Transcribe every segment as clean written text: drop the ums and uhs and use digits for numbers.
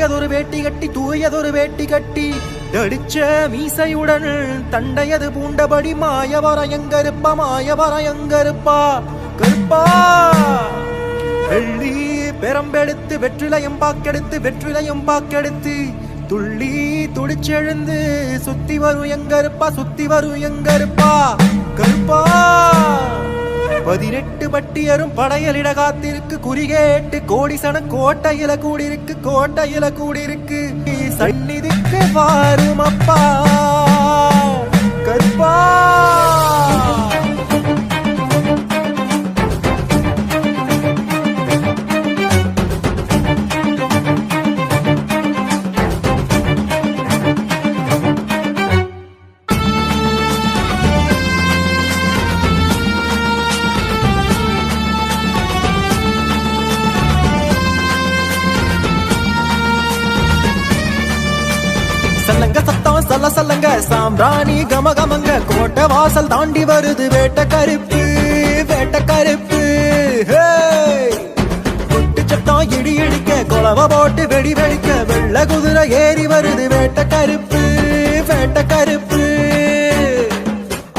தூயதொரு வேட்டி கட்டி தூயதொரு வேட்டி கட்டி தடிச்ச மீசையுடன் தண்டையது பூண்டபடி மாயவர எங்கருப்பா மாயவர எங்கருப்பா கருப்பா வெள்ளி பெரம்பெடுத்து வெற்றிலையும் பாக்கெடுத்து வெற்றிலையும் பாக்கெடுத்து துள்ளி துடிச்செழுந்து சுத்தி வரும் எங்கருப்பா சுத்தி வரும் எங்கருப்பா கருப்பா 18 பட்டியரும் படையலிட காத்திருக்கு குறிகேட்டு கோடிசன கோட்டையில கூடிருக்கு கோட்டையில கூடிருக்கு சந்நிதிக்கு வாரும் அப்பா கருப்பா சல்லங்க சத்தம் சல்ல சல்லங்க சாம்பிராணி கம கமங்க கோட்டை வாசல் தாண்டி வருது வேட்ட கருப்பு வேட்ட கருப்பு கொட்டு சத்தம் இடி இடிக்க கொலவ போட்டு வெடி வெடிக்க வெள்ள குதிரை ஏறி வருது வேட்ட கருப்பு வேட்ட கருப்பு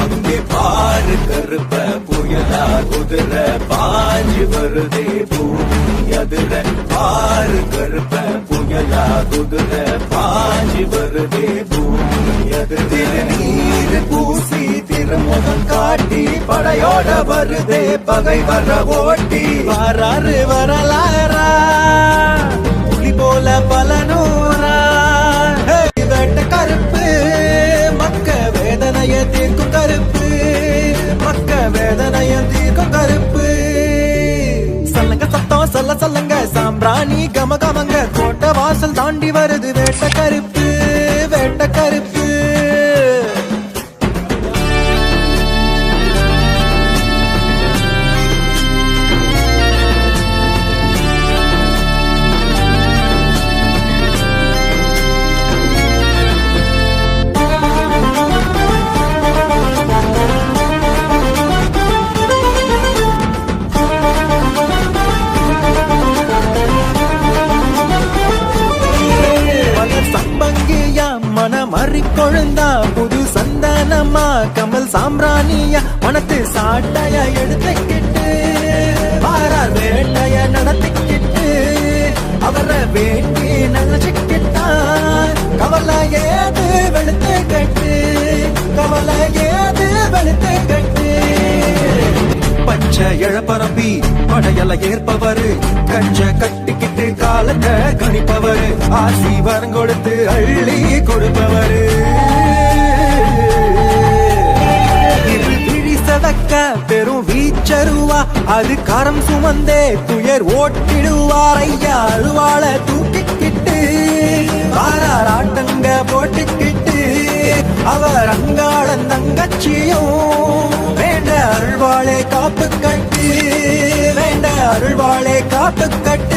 அங்கே பாரு கருப்ப புயலா குதிரை பாஞ்சு வருதே பூமி அதிர பாரு கருப்ப புயலா குதிரை பாஞ்சி வருதே பூமி அதிர நீர் பூசி திருமுகம் காட்டி படையோட வருதே பகை வர ஓட்டி வராறு வரலாறா புலி போல பலனூரா வேட்ட கருப்பு மக்க வேதனைய தீர்க்கும் கருப்பு மக்க வேதனைய தீர்க்கும் கருப்பு சல்லங்க சத்தம் சல்ல சல்லங்க சாம்பிராணி கம கமங்க கோட்டை வாசல் தாண்டி வருது வேட்ட கருப்பு வேட்ட கருப்பு கொழுந்தா புது சந்தனமா கமல் சாம்பிராணியா மனத்து சாட்டைய எடுத்துக்கிட்டு வாரார் வேட்டைய நடத்திக்கிட்டு அவரை வேண்டி நினைச்சுக்கிட்டான் கவலை ஏது வெளுத்து கட்டு கவலை ஏது வெளுத்து கட்டு பச்ச இழப்பரம்பி படையல ஏற்பவரு கஞ்ச கட்டிக்கிட்டு காலத்தை கணிப்பவரு ஆசி வரம் கொடுத்து அள்ளி கொடுப்பவரு சதக்க பெரும் வீச்சருவா அது கரம் சுமந்தே துயர் ஓட்டிடுவார் ஐயா அழுவாள தூக்கிக்கிட்டு ஆட்டங்க போட்டுக்கிட்டு அவர் அங்காளன் தங்கச்சியும் வேண்ட அருள்வாளே காப்பு கட்டு வேண்ட அருள்வாளே காப்பு கட்டு